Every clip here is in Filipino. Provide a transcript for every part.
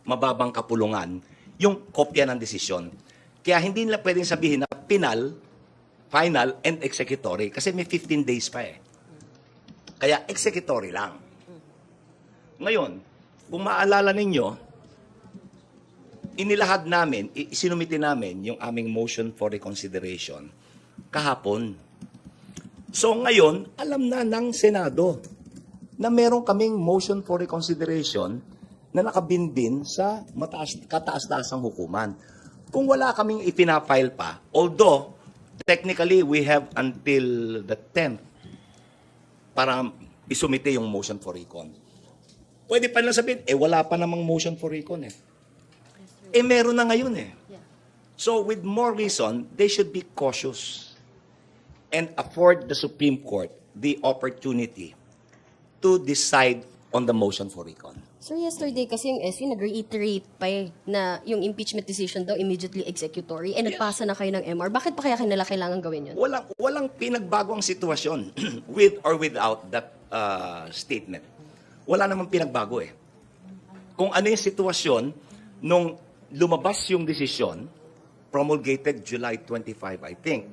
mababang kapulungan yung kopya ng desisyon. Kaya hindi nila pwedeng sabihin na final, and executory kasi may 15 days pa eh. Kaya executory lang. Ngayon, kung maalala ninyo, inilahad namin, isinumite namin yung aming motion for reconsideration kahapon. So ngayon, alam na ng Senado na meron kaming motion for reconsideration na nakabinbin sa kataas-taasang hukuman. Kung wala kaming ipinafile pa, although technically we have until the 10th para isumite yung motion for recon. Pwede pa lang sabihin, wala pa namang motion for recon eh. Meron na ngayon eh. So with more reason, they should be cautious and afford the Supreme Court the opportunity to decide on the motion for recon. Sir, yesterday kasi yung SC nag-reiterate pa na yung impeachment decision daw immediately executory nagpasa na kayo ng MR. Bakit pa kaya kailangan gawin yun? Walang pinagbago ang sitwasyon with or without that statement. Wala namang pinagbago eh. Kung ano yung sitwasyon nung lumabas yung desisyon, promulgated July 25, I think,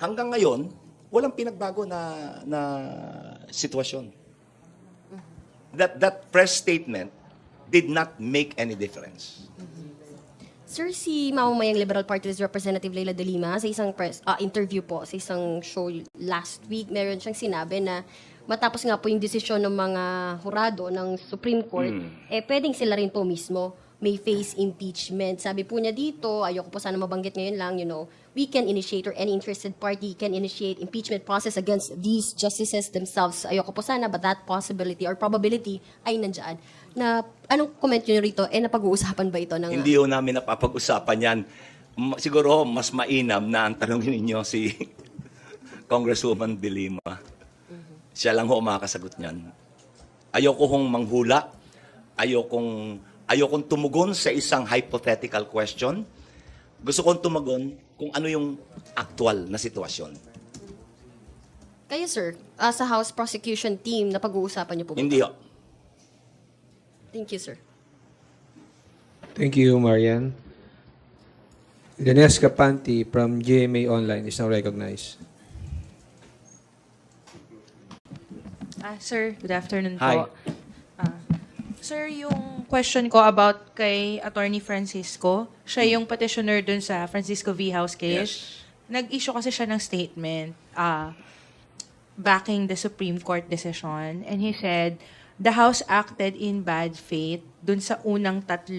hanggang ngayon, walang pinagbago na sitwasyon. That press statement did not make any difference. Sir, si mamamayang Liberal Party's Representative Leila de Lima sa isang interview po sa isang show last week, meron siyang sinabi na matapos nga po yung desisyon ng mga hurado ng Supreme Court, pwedeng sila rin po mismo may face impeachment. Sabi po niya dito, ayoko po sana mabanggit ngayon lang, we can initiate or any interested party can initiate impeachment process against these justices themselves. Ayoko po sana, but that possibility or probability ay nandyan. Na, anong comment nyo rito? Napag-uusapan ba ito? Hindi ho namin napapag-usapan yan. Siguro mas mainam na ang tanongin ninyo si Congresswoman de Lima. Siya lang ho makakasagot niyan. Ayoko hong manghula. Ayokong tumugon sa isang hypothetical question. Gusto kong tumugon kung ano yung actual na sitwasyon. Kayo, sir, sa House Prosecution Team, napag-uusapan niyo po ba? Hindi ho. Thank you, sir. Thank you, Marian. Ganes Capanti from GMA Online is now recognized. Sir, good afternoon Hi. po. Sir, yung question ko about kay Attorney Francisco, siya yung petitioner dun sa Francisco V. House case. Yes. Nag-issue kasi siya ng statement backing the Supreme Court decision. And he said, the House acted in bad faith dun sa unang 3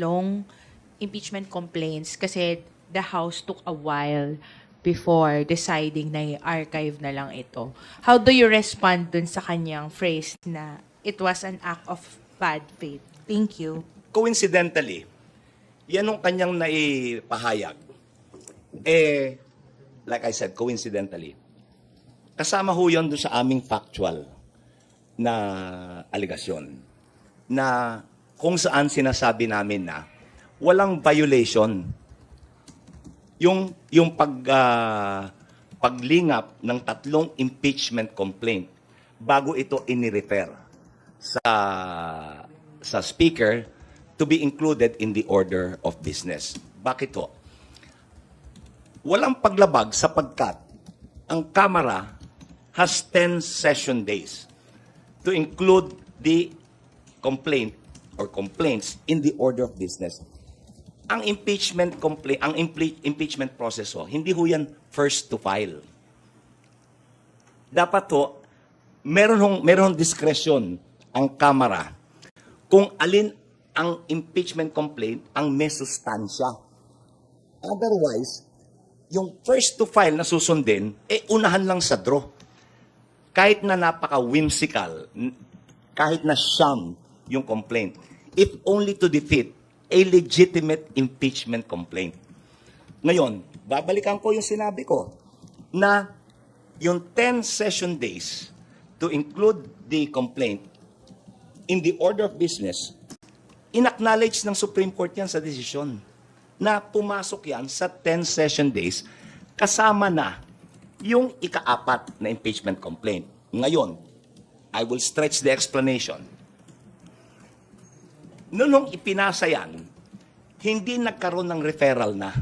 impeachment complaints kasi the House took a while before deciding na i-archive na lang ito. How do you respond dun sa kanyang phrase na it was an act of bad faith? Thank you. Coincidentally, yan ang kanyang naipahayag. Like I said, coincidentally, kasama ho yun doon sa aming factual na aligasyon na kung saan sinasabi namin na walang violation yung paglingap ng 3 impeachment complaint bago ito inirefer sa speaker to be included in the order of business. Bakit ho? Walang paglabag sapagkat ang Kamara has 10 session days to include the complaint or complaints in the order of business. Ang impeachment impeachment process ho, hindi ho yan first to file. Dapat ho, meron discretion ang Kamara kung alin ang impeachment complaint ang may sustansya. Otherwise, yung first to file na susundin, unahan lang sa draw. Kahit na napaka-whimsical, kahit na sham yung complaint, if only to defeat a legitimate impeachment complaint. Ngayon, babalikan ko yung sinabi ko na yung 10 session days to include the complaint in the order of business, in-acknowledge ng Supreme Court yan sa desisyon na pumasok yan sa 10 session days kasama na yung ika-4 na impeachment complaint. Ngayon, I will stretch the explanation. Nung ipinasa yan, hindi nagkaroon ng referral na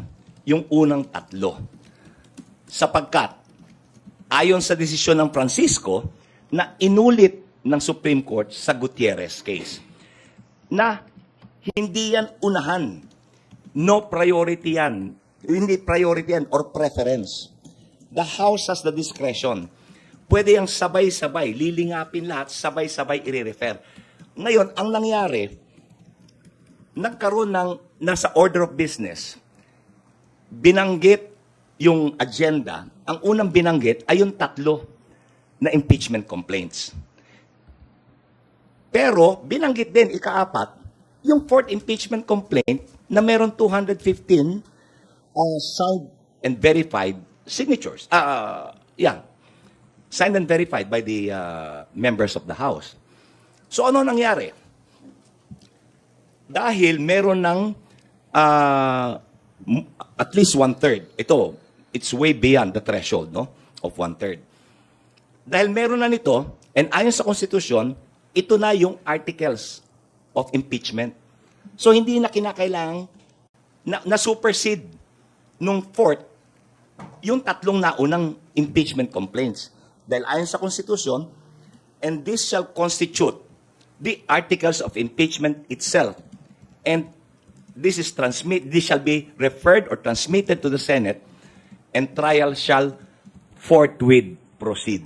yung unang tatlo. Sapagkat, ayon sa desisyon ng Francisco, na inulit ng Supreme Court sa Gutierrez case, na hindi yan unahan. No priority yan. Hindi priority yan or preference. The House has the discretion. Pwede yung sabay-sabay, lilingapin lahat, sabay-sabay i-refer. Ngayon, ang nangyari, nagkaroon ng nasa order of business, binanggit yung agenda, ang unang binanggit ay yung tatlo na impeachment complaints. Pero binanggit din, ikaapat, yung fourth impeachment complaint na meron 215 signed and verified signatures. Signed and verified by the members of the House. So ano nangyari? Dahil meron ng at least one-third. Ito, it's way beyond the threshold, no, of one-third. Dahil meron na nito, and ayon sa Constitution, ito na yung articles of impeachment. So hindi na kinakailangan na supersede nung fourth yung tatlong naunang impeachment complaints. Dahil ayon sa Constitution, and this shall constitute the articles of impeachment itself. And this shall be referred or transmitted to the Senate, and trial shall forthwith proceed.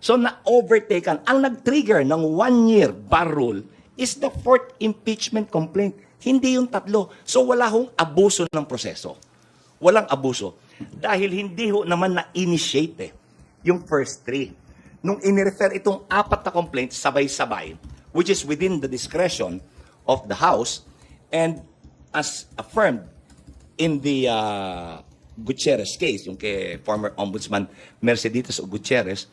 So na-overtaken. Ang nag-trigger ng 1-year bar rule is the fourth impeachment complaint. Hindi yung tatlo. So wala hong abuso ng proseso. Walang abuso. Dahil hindi ho naman na-initiate yung first three. Nung inirefer itong apat na complaints sabay-sabay, which is within the discretion of the House, and as affirmed in the Gutierrez case, yung kay former Ombudsman Merceditas Gutierrez,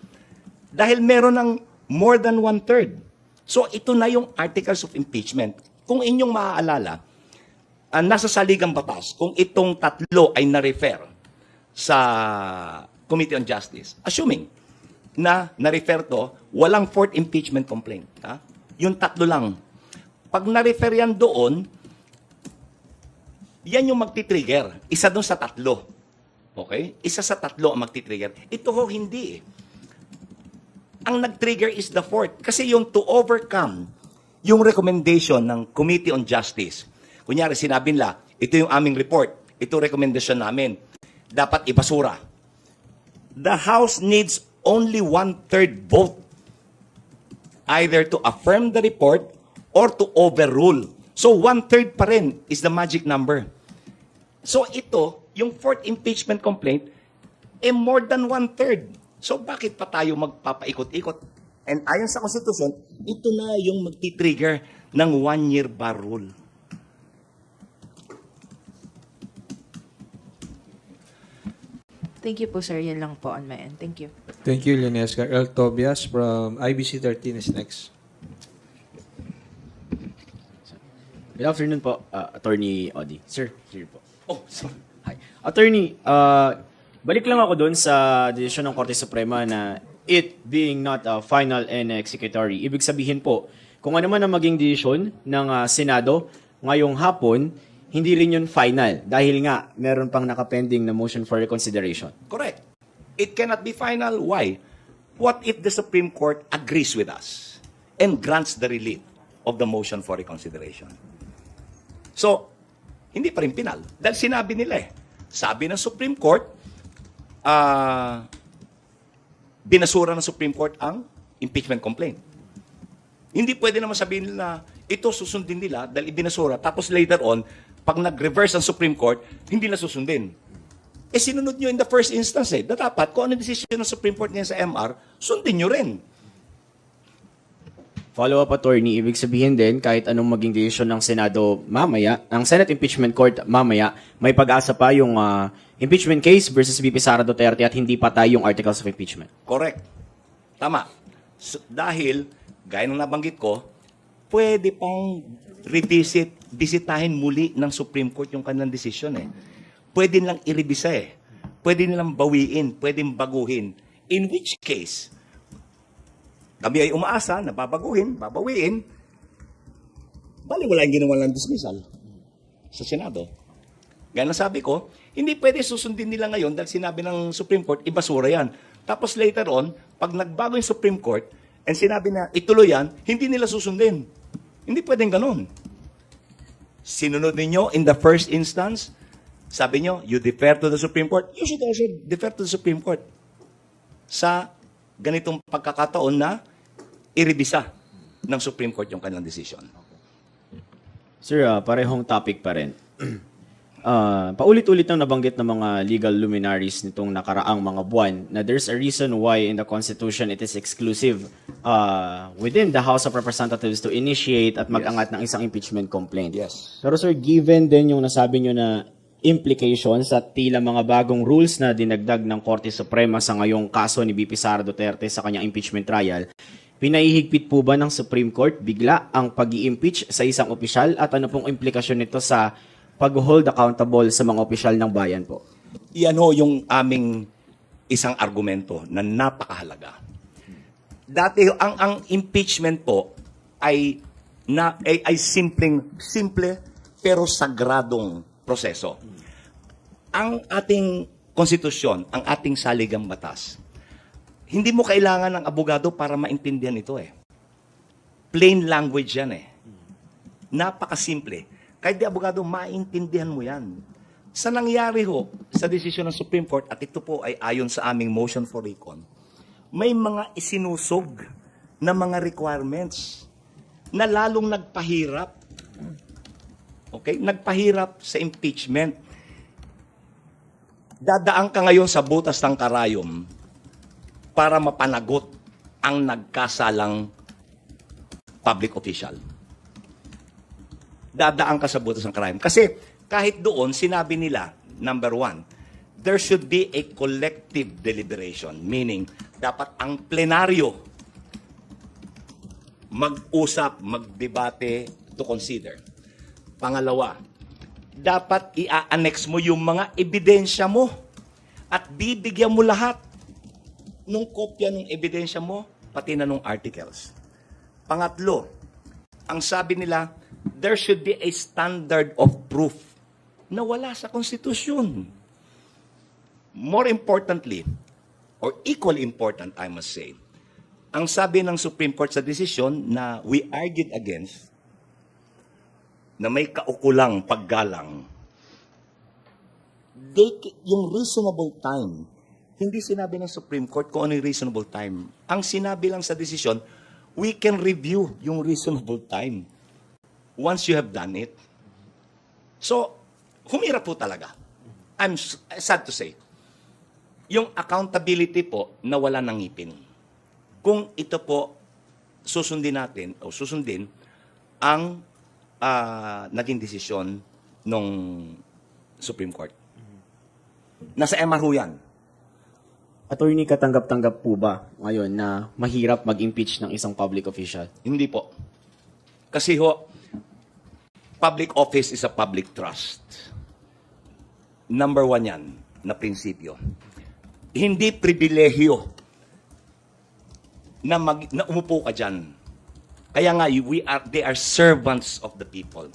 dahil meron ng more than one-third. So ito na yung articles of impeachment. Kung inyong maaalala, nasa saligang batas, kung itong tatlo ay na-refer sa Committee on Justice, assuming na na-refer to, walang fourth impeachment complaint. Ha? Yung tatlo lang. Pag na-refer yan doon, yan yung magti-trigger. Isa doon sa tatlo. Okay? Isa sa tatlo ang magti-trigger. Ito ho, hindi. Ang nag-trigger is the fourth. Kasi yung to overcome yung recommendation ng Committee on Justice. Kunyari, sinabi nila, ito yung aming report. Ito recommendation namin. Dapat ibasura. The House needs only one-third vote either to affirm the report or to overrule. So one-third pa rin is the magic number. So ito, yung fourth impeachment complaint, more than one-third. So bakit pa tayo magpapaikot-ikot? And ayon sa Constitution, ito na yung magti-trigger ng 1-year bar rule. Thank you po, sir. Yan lang po on my end. Thank you. Thank you, Leonesca. Earl Tobias from IBC 13 is next. Good afternoon po, Attorney Odi. Sir, here po. Oh, sorry. Hi. Attorney, balik lang ako doon sa desisyon ng Korte Suprema na it being not final and executory. Ibig sabihin po, kung ano man ang maging desisyon ng Senado ngayong hapon, hindi rin yun final dahil nga meron pang nakapending na motion for reconsideration. Correct. It cannot be final. Why? What if the Supreme Court agrees with us and grants the relief of the motion for reconsideration? So, hindi pa rin final. Dahil sinabi nila sabi ng Supreme Court, binasura ng Supreme Court ang impeachment complaint. Hindi pwede naman sabihin nila, ito susundin nila dahil ibinasura. Tapos later on, pag nag-reverse ang Supreme Court, hindi na susundin. Sinunod nyo in the first instance na dapat, kung ano decision ng Supreme Court niya sa MR, sundin nyo rin. Follow-up, Attorney, ibig sabihin din, kahit anong maging desisyon ng Senado mamaya, ang Senate Impeachment Court mamaya, may pag-asa pa yung impeachment case versus VP Sara Duterte at hindi patay yung articles of impeachment. Correct. Tama. So, dahil, gaya ng nabanggit ko, pwede pang bisitahin muli ng Supreme Court yung kanilang desisyon Pwede nilang i-revisa Pwede nilang bawiin, pwedeng baguhin. In which case, kami ay umaasa na babaguhin, babawiin, Bali, wala yung ginawa ng dismissal sa Senado. Gaya na sabi ko, hindi pwede susundin nila ngayon dahil sinabi ng Supreme Court, ibasura yan. Tapos later on, pag nagbago yung Supreme Court and sinabi na ituloy yan, hindi nila susundin. Hindi pwedeng ganun. Sinunod ninyo in the first instance, sabi nyo, you defer to the Supreme Court, you should also defer to the Supreme Court sa ganitong pagkakataon na irebisa ng Supreme Court yung kanilang decision. Sir, parehong topic pa rin. Paulit-ulit nang nabanggit ng mga legal luminaries nitong nakaraang mga buwan na there's a reason why in the Constitution it is exclusive within the House of Representatives to initiate at mag-angat ng isang impeachment complaint. Yes. Pero sir, given din yung nasabi nyo na implications at tila mga bagong rules na dinagdag ng Korte Suprema sa ngayong kaso ni VP Sara Duterte sa kanyang impeachment trial, pinahihigpit po ba ng Supreme Court bigla ang pag-i-impeach sa isang opisyal at ano pong implikasyon nito sa pag-hold accountable sa mga opisyal ng bayan po? Iyan ho yung aming isang argumento na napakahalaga. Dati ang impeachment po ay simple pero sagradong proseso. Ang ating konstitusyon, ang ating saligang batas, hindi mo kailangan ng abogado para maintindihan ito eh. Plain language yan eh. Napakasimple. Kahit di abogado, maintindihan mo yan. Sa nangyari ho, sa desisyon ng Supreme Court, at ito po ay ayon sa aming motion for recon, may mga isinusog na mga requirements na lalong nagpahirap. Okay? Nagpahirap sa impeachment. Dadaan ka ngayon sa butas ng karayom para mapanagot ang nagkasalang public official. Dadaan ka sa butas ng karayom. Kasi kahit doon, sinabi nila, number one, there should be a collective deliberation. Meaning, dapat ang plenaryo mag-usap, magdebate to consider. Pangalawa, dapat i-annex mo yung mga ebidensya mo at bibigyan mo lahat nung kopya ng ebidensya mo, pati na nung articles. Pangatlo, ang sabi nila, there should be a standard of proof na wala sa konstitusyon. More importantly, or equally important, I must say, ang sabi ng Supreme Court sa desisyon na we argued against, na may kaukulang paggalang, yung reasonable time, hindi sinabi ng Supreme Court kung ano yung reasonable time. Ang sinabi lang sa desisyon, we can review yung reasonable time once you have done it. So, humirap po talaga. I'm sad to say. Yung accountability po, nawala ng ngipin. Kung ito po, susundin natin, o susundin, ang naging desisyon ng Supreme Court. Nasa MR ho yan. Attorney, katanggap-tanggap po ba ngayon na mahirap mag-impeach ng isang public official? Hindi po. Kasi ho, public office is a public trust. Number one yan, na prinsipyo. Hindi pribilehyo na umupo ka dyan. Kaya nga, they are servants of the people.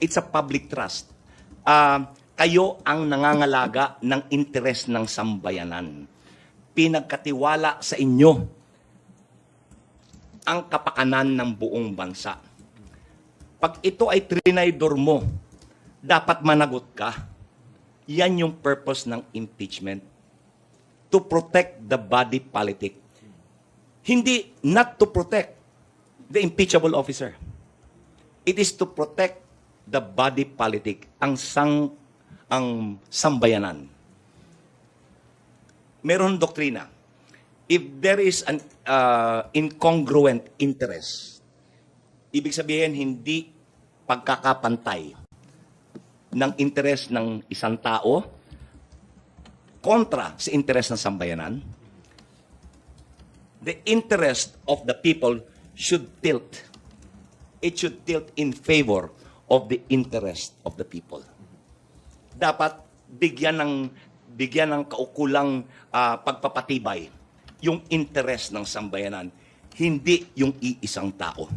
It's a public trust. Kayo ang nangangalaga ng interes ng sambayanan. Pinagkatiwala sa inyo ang kapakanan ng buong bansa. Pag ito ay trinaydor mo, dapat managot ka. Yan yung purpose ng impeachment. To protect the body politic. Hindi, not to protect the impeachable officer. It is to protect the body politic, ang sambayanan. Meron doktrina. If there is an incongruent interest, ibig sabihin hindi pagkakapantay ng interes ng isang tao kontra sa interes ng sambayanan, the interest of the people should tilt. It should tilt in favor of the interest of the people. Dapat bigyan ng kaukulang pagpapatibay yung interest ng sambayanan, hindi yung iisang tao.